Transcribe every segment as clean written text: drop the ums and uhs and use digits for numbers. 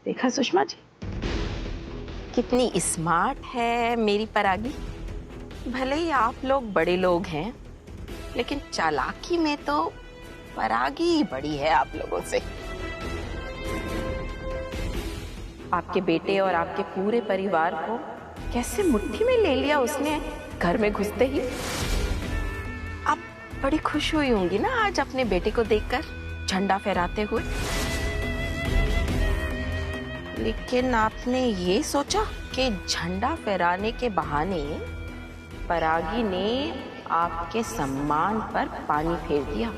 देखा सुषमा जी, कितनी स्मार्ट है मेरी परागी। भले ही आप लोग बड़े लोग हैं, लेकिन चालाकी में तो परागी ही बड़ी है आप लोगों से। आपके बेटे और आपके पूरे परिवार को कैसे मुट्ठी में ले लिया उसने घर में घुसते ही। आप बड़ी खुश हुई होंगी ना आज अपने बेटे को देखकर झंडा फहराते हुए। लेकिन आपने ये सोचा कि झंडा फहराने के बहाने परागी ने आपके सम्मान पर पानी फेर दिया।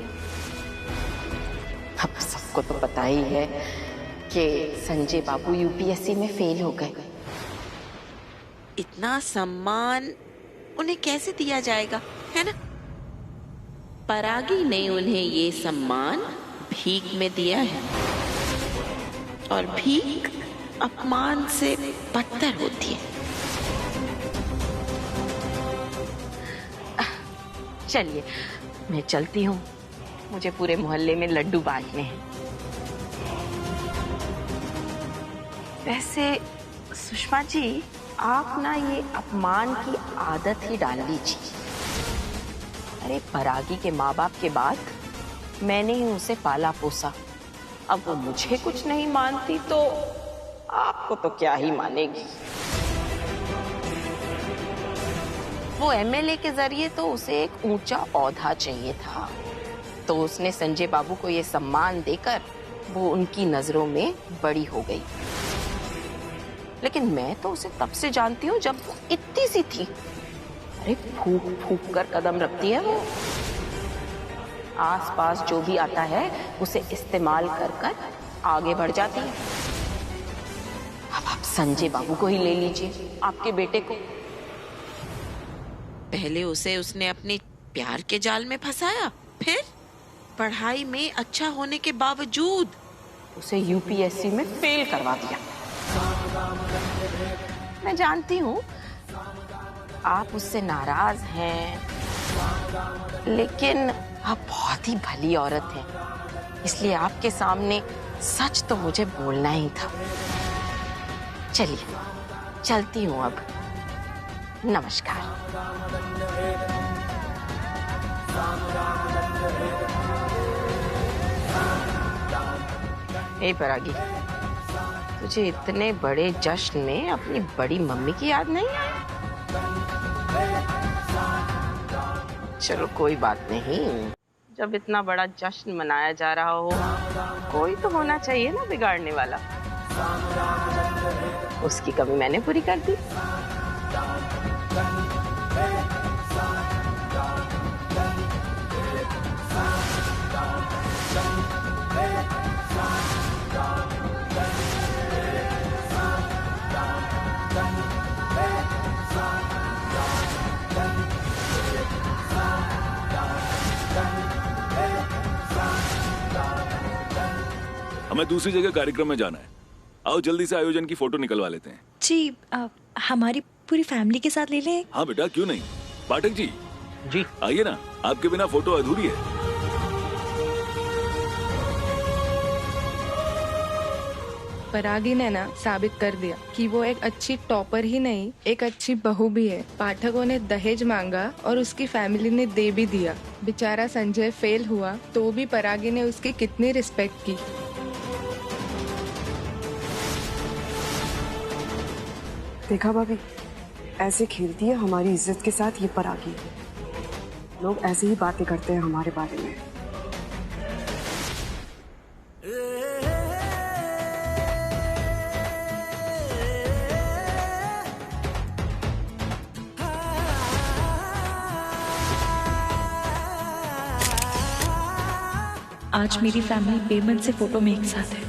अब सबको तो पता ही है कि संजय बाबू यूपीएससी में फेल हो गए। इतना सम्मान उन्हें कैसे दिया जाएगा, है ना? परागी ने उन्हें ये सम्मान भीख में दिया है, और भीख अपमान से बदतर होती है। चलिए मैं चलती हूँ, मुझे पूरे मोहल्ले में लड्डू बांटने हैं। वैसे सुषमा जी, आप ना ये अपमान की आदत ही डाल लीजिए। अरे परागी के माँ बाप के बाद मैंने ही उसे पाला पोसा। अब वो मुझे कुछ नहीं मानती तो आपको तो क्या ही मानेगी। वो एमएलए के जरिए तो उसे एक ऊंचा ओहदा चाहिए था, तो उसने संजय बाबू को ये सम्मान देकर वो उनकी नजरों में बड़ी हो गई। लेकिन मैं तो उसे तब से जानती हूँ जब वो इतनी सी थी। अरे फूक फूक कर कदम रखती है वो। आसपास जो भी आता है उसे इस्तेमाल कर कर आगे बढ़ जाती है। अब आप संजय बाबू को ही ले लीजिए, आपके बेटे को। पहले उसने अपने प्यार के जाल में फंसाया, फिर पढ़ाई में अच्छा होने के बावजूद उसे यूपीएससी में फेल करवा दिया। मैं जानती हूँ आप उससे नाराज हैं, लेकिन आप बहुत ही भली औरत हैं, इसलिए आपके सामने सच तो मुझे बोलना ही था। चलिए चलती हूँ अब। नमस्कार। हे परागी, तुझे इतने बड़े जश्न में अपनी बड़ी मम्मी की याद नहीं आई? चलो कोई बात नहीं, जब इतना बड़ा जश्न मनाया जा रहा हो, कोई तो होना चाहिए ना बिगाड़ने वाला। उसकी कमी मैंने पूरी कर दी। हमें दूसरी जगह कार्यक्रम में जाना है। आओ जल्दी से आयोजन की फोटो निकलवा लेते हैं। जी हमारी पूरी फैमिली के साथ ले लें। हाँ बेटा, क्यों नहीं। पाठक जी जी आइए ना, आपके बिना फोटो अधूरी है। परागी ने ना साबित कर दिया कि वो एक अच्छी टॉपर ही नहीं, एक अच्छी बहू भी है। पाठकों ने दहेज मांगा और उसकी फैमिली ने दे भी दिया। बेचारा संजय फेल हुआ तो भी परागी ने उसकी कितनी रिस्पेक्ट की। देखा भाभी, ऐसे खेलती है हमारी इज्जत के साथ ये परागी। लोग ऐसे ही बातें करते हैं हमारे बारे में। आज मेरी फैमिली बेमन से फोटो में एक साथ है।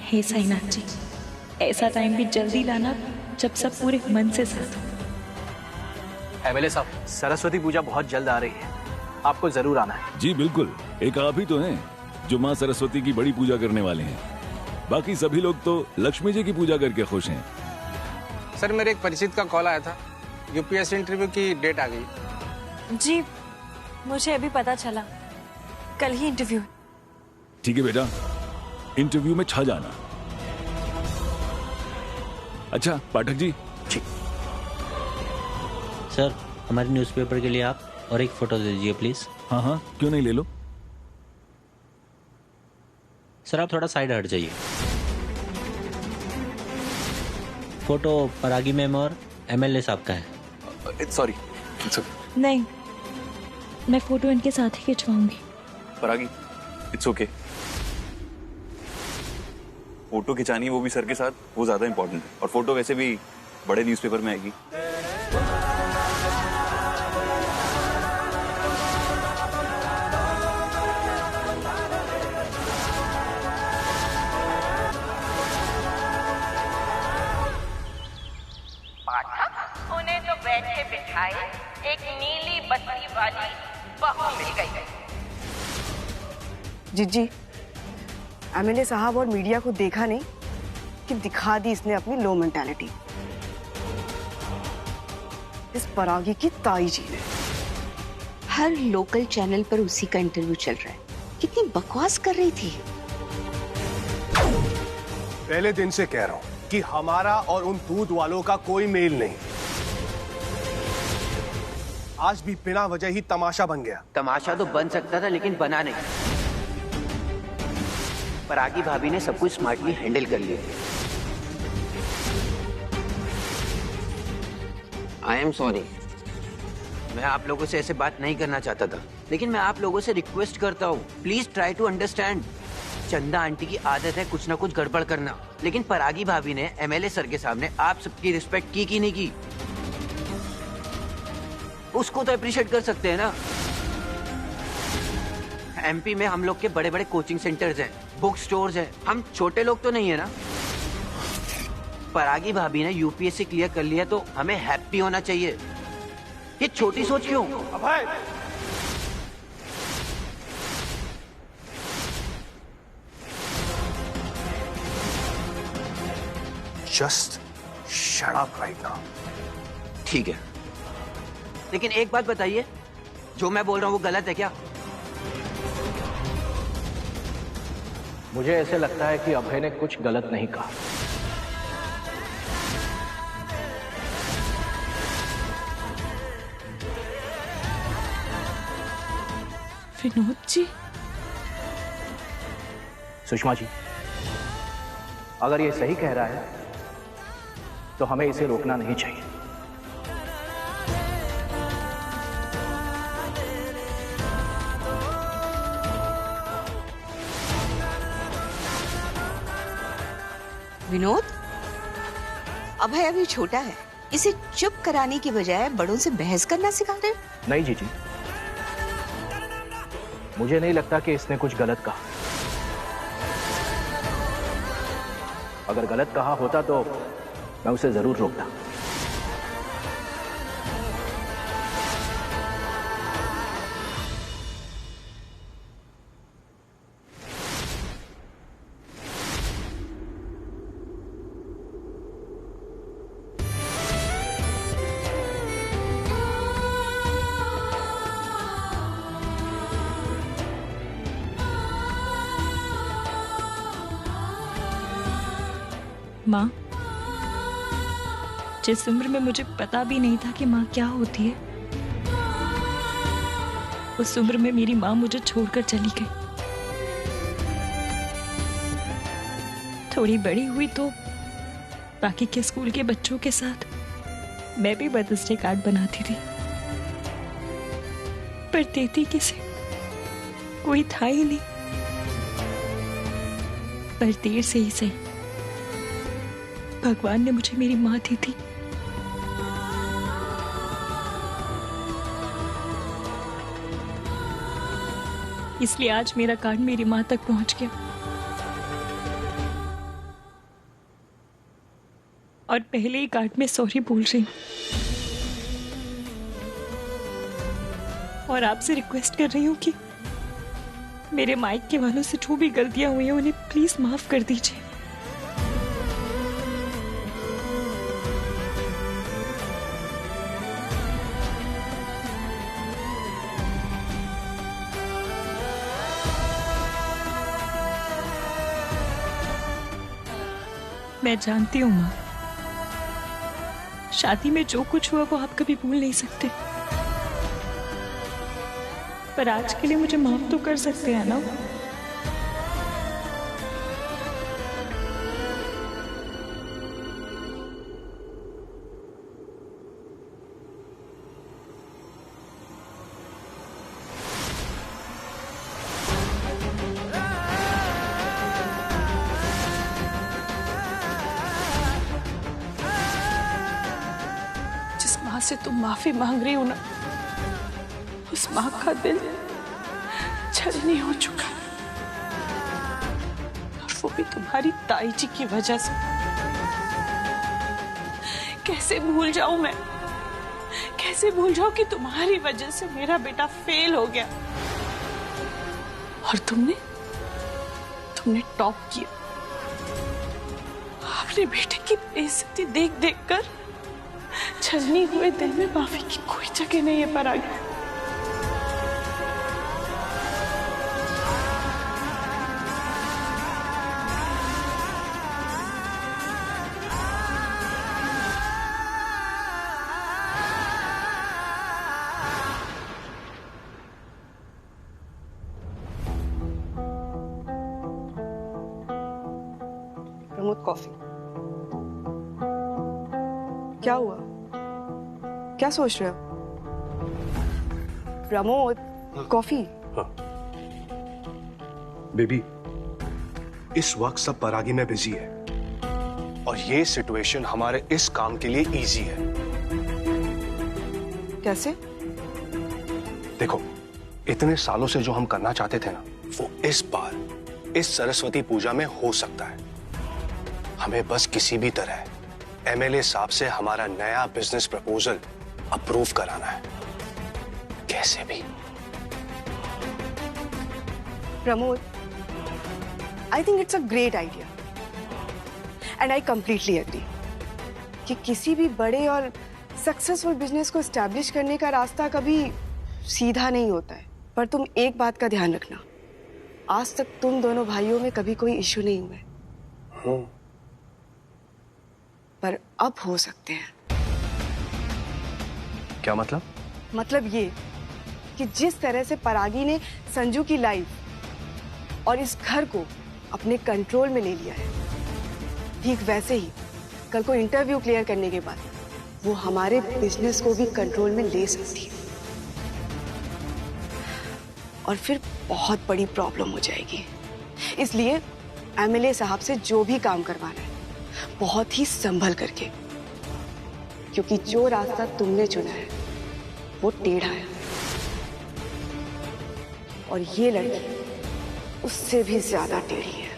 हे साईनाथ जी, ऐसा टाइम भी जल्दी लाना जब सब पूरे मन से साथ हो। एमएलए साहब, सरस्वती पूजा बहुत जल्द आ रही है, आपको जरूर आना है। जी बिल्कुल, एक आप ही तो हैं जो माँ सरस्वती की बड़ी पूजा करने वाले हैं। बाकी सभी लोग तो लक्ष्मी जी की पूजा करके खुश हैं। सर, मेरे एक परिचित का कॉल आया था, यूपीएससी इंटरव्यू की डेट आ गई। जी मुझे अभी पता चला, कल ही इंटरव्यू। ठीक है बेटा, इंटरव्यू में छा जाना। अच्छा पाठक जी, सर हमारे न्यूज़पेपर के लिए आप और एक फोटो दे दीजिए प्लीज। हाँ हाँ क्यों नहीं, ले लो। सर आप थोड़ा साइड हट जाइए। फोटो परागी मैम और एमएलए साहब का है। सॉरी, नहीं, मैं फोटो इनके साथ ही खिंचवाऊंगी। परागी, इट्स ओके। फोटो खिंचानी वो भी सर के साथ, वो ज्यादा इंपॉर्टेंट है। और फोटो वैसे भी बड़े न्यूज़पेपर में आएगी। पाठक उन्हें तो बैठे बिठाए एक नीली बत्ती वाली बहू मिल गई। जिज्जी, एमएलए साहब और मीडिया को देखा नहीं कि दिखा दी इसने अपनी लो मेंटालिटी। इस परागी की ताई जी ने। हर लोकल चैनल पर उसी का इंटरव्यू चल रहा है। कितनी बकवास कर रही थी। पहले दिन से कह रहा हूं कि हमारा और उन दूध वालों का कोई मेल नहीं। आज भी बिना वजह ही तमाशा बन गया। तमाशा तो बन सकता था लेकिन बना नहीं। परागी भाभी ने सब कुछ स्मार्टली हैंडल कर लिया। आई एम सॉरी, मैं आप लोगों से ऐसे बात नहीं करना चाहता था, लेकिन मैं आप लोगों से रिक्वेस्ट करता हूँ, प्लीज ट्राई टू अंडरस्टैंड। चंदा आंटी की आदत है कुछ ना कुछ गड़बड़ करना, लेकिन परागी भाभी ने एमएलए सर के सामने आप सबकी रिस्पेक्ट की कि नहीं की, उसको तो अप्रिशिएट कर सकते हैं ना। एमपी में हम लोग के बड़े बड़े कोचिंग सेंटर्स हैं, बुक स्टोर्स हैं, हम छोटे लोग तो नहीं है ना। परागी भाभी ने यूपीएससी क्लियर कर लिया तो हमें हैप्पी होना चाहिए। ये छोटी सोच क्यों? Abhay, just shut up right now. ठीक है, लेकिन एक बात बताइए, जो मैं बोल रहा हूँ वो गलत है क्या? मुझे ऐसे लगता है कि अभय ने कुछ गलत नहीं कहा। विनोद जी, सुषमा जी, अगर ये सही कह रहा है तो हमें इसे रोकना नहीं चाहिए। विनोद, अभय अभी छोटा है, इसे चुप कराने की बजाय बड़ों से बहस करना सिखा रहे हो? नहीं जीजी, मुझे नहीं लगता कि इसने कुछ गलत कहा। अगर गलत कहा होता तो मैं उसे जरूर रोकता। माँ, जिस उम्र में मुझे पता भी नहीं था कि माँ क्या होती है, उस उम्र में मेरी माँ मुझे छोड़कर चली गई। थोड़ी बड़ी हुई तो बाकी के स्कूल के बच्चों के साथ मैं भी मदर्स डे कार्ड बनाती थी, पर देती किसे कोई था ही नहीं। पर देर से ही सही भगवान ने मुझे मेरी माँ दी थी। इसलिए आज मेरा कार्ड मेरी माँ तक पहुंच गया। और पहले ही कार्ड में सॉरी बोल रही हूँ और आपसे रिक्वेस्ट कर रही हूँ कि मेरे मायके वालों से जो भी गलतियां हुई हैं उन्हें प्लीज माफ कर दीजिए। मैं जानती हूँ माँ, शादी में जो कुछ हुआ वो आप कभी भूल नहीं सकते, पर आज के लिए मुझे माफ तो कर सकते हैं ना? जिस माँ से तुम माफी मांग रही हो ना, उस माँ का दिल छलनी हो चुका, और वो भी तुम्हारी ताई जी की वजह से। कैसे भूल जाऊं मैं, कैसे भूल जाऊं कि तुम्हारी वजह से मेरा बेटा फेल हो गया और तुमने टॉप किया। अपने बेटे की बेइज्जती देख देख कर छलनी हुए दिल में माफी की कोई जगह नहीं है परागी। प्रमोद, कॉफी। क्या हुआ? क्या सोच रहे हो? प्रमोद, कॉफी। हाँ। बेबी, इस वक्त सब परागी में बिजी है और ये सिचुएशन हमारे इस काम के लिए इजी है। कैसे? देखो, इतने सालों से जो हम करना चाहते थे ना, वो इस बार इस सरस्वती पूजा में हो सकता है। हमें बस किसी भी तरह एमएलए साहब से हमारा नया बिजनेस प्रपोजल अप्रूव कराना है, कैसे भी। Pramod, I think it's a great idea and I completely agree कि किसी भी बड़े और सक्सेसफुल बिजनेस को एस्टैब्लिश करने का रास्ता कभी सीधा नहीं होता है। पर तुम एक बात का ध्यान रखना, आज तक तुम दोनों भाइयों में कभी कोई इश्यू नहीं हुए, पर अब हो सकते हैं। क्या मतलब? मतलब ये कि जिस तरह से परागी ने संजू की लाइफ और इस घर को अपने कंट्रोल में ले लिया है, ठीक वैसे ही कल को इंटरव्यू क्लियर करने के बाद वो हमारे बिजनेस को भी कंट्रोल में ले सकती है, और फिर बहुत बड़ी प्रॉब्लम हो जाएगी। इसलिए एमएलए साहब से जो भी काम करवाना है बहुत ही संभल करके, क्योंकि जो रास्ता तुमने चुना है वो टेढ़ा है और ये लड़की उससे भी ज्यादा टेढ़ी है।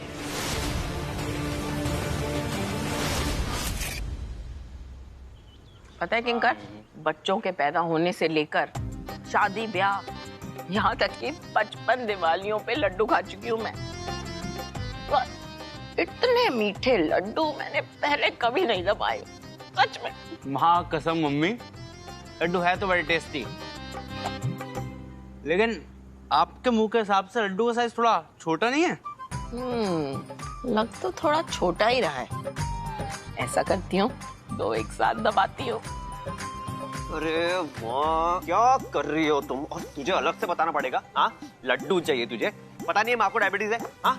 पता है किंकर, बच्चों के पैदा होने से लेकर शादी ब्याह, यहाँ तक कि 55 दिवालियों पे लड्डू खा चुकी हूँ मैं। इतने मीठे लड्डू मैंने पहले कभी नहीं दबाए, सच में। माँ कसम मम्मी, लड्डू है तो बड़े टेस्टी, लेकिन आपके मुंह के हिसाब से लड्डू का साइज थोड़ा छोटा नहीं है? लग तो थोड़ा छोटा ही रहा है। ऐसा करती हूँ, दो एक साथ दबाती हूँ। अरे वाह, क्या कर रही हो तुम? और तुझे अलग से बताना पड़ेगा। हाँ, लड्डू चाहिए तुझे, पता नहीं है माँ को डायबिटीज है। हाँ,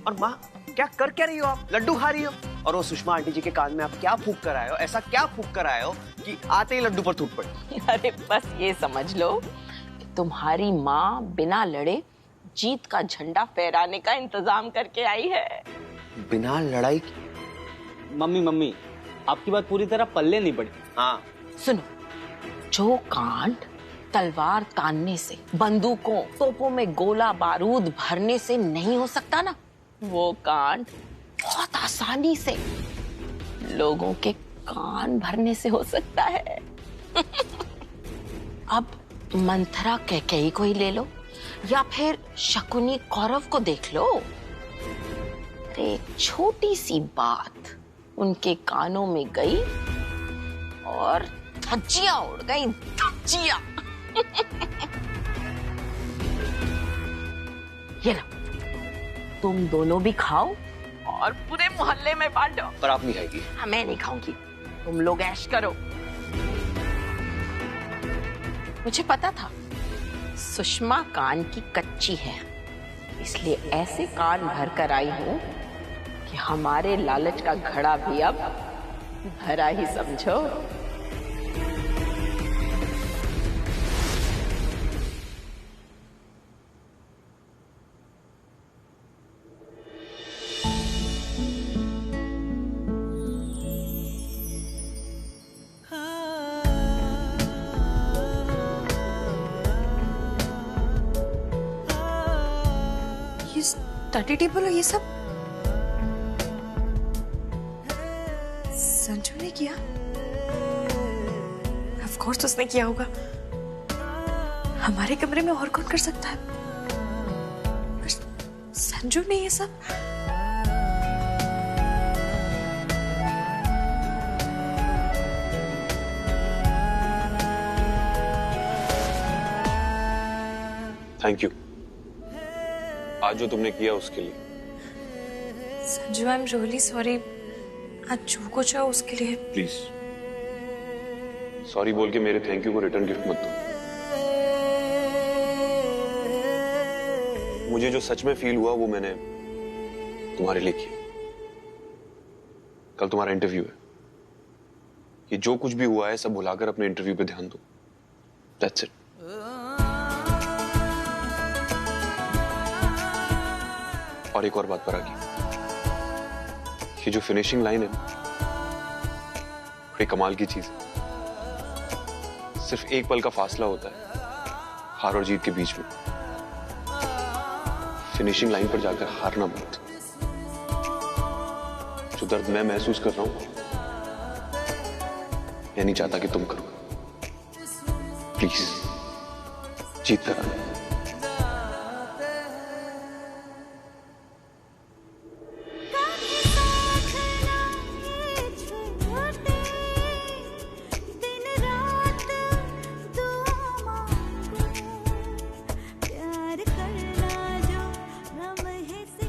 और माँ क्या कर क्या रही हो आप? लड्डू खा रही हो। और वो सुषमा आंटी जी के कान में आप क्या फूंक कर आए हो? ऐसा क्या फूंक कर आए हो कि आते ही लड्डू पर थूक पड़ी? अरे बस ये समझ लो कि तुम्हारी माँ बिना लड़े जीत का झंडा फहराने का इंतजाम करके आई है। बिना लड़ाई? मम्मी आपकी बात पूरी तरह पल्ले नहीं पड़ी। हाँ सुनो, जो कांड तलवार तानने से, बंदूकों तोपों में गोला बारूद भरने से नहीं हो सकता ना, वो कांड बहुत आसानी से लोगों के कान भरने से हो सकता है। अब मंथरा कैकेयी को ही ले लो या फिर शकुनी कौरव को देख लो। एक छोटी सी बात उनके कानों में गई और धज्जियां उड़ गई, धज्जियां। ये लो, तुम दोनों भी खाओ और पूरे मोहल्ले में बांटो। पर आप नहीं खाएगी? हाँ, मैं नहीं खाऊंगी, तुम लोग ऐश करो। मुझे पता था सुषमा कान की कच्ची है, इसलिए ऐसे कान भर कर आई हूं कि हमारे लालच का घड़ा भी अब भरा ही समझो। स्टडी टेबल और ये सब संजू ने किया? ऑफ कोर्स उसने किया होगा। हमारे कमरे में और कौन कर सकता है? पर संजू ने ये सब? थैंक यू आज जो तुमने किया उसके लिए। Sanju, I am really sorry. आज जो कुछ है उसके लिए प्लीज सॉरी बोल के मेरे थैंक यू को रिटर्न गिफ्ट मत दो। मुझे जो सच में फील हुआ वो मैंने तुम्हारे लिए किया। कल तुम्हारा इंटरव्यू है, ये जो कुछ भी हुआ है सब भुलाकर अपने इंटरव्यू पे ध्यान दो। That's it. और एक और बात पर आगे, ये जो फिनिशिंग लाइन है बड़ी कमाल की चीज है। सिर्फ एक पल का फासला होता है हार और जीत के बीच में। फिनिशिंग लाइन पर जाकर हारना मत। जो दर्द मैं महसूस कर रहा हूं मैं नहीं चाहता कि तुम करो। प्लीज जीत कर आना।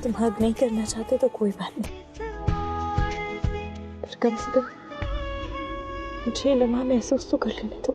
तुम हग नहीं करना चाहते तो कोई बात नहीं, पर कम से कम मुझे लम्हा महसूस तो कर लेने दो।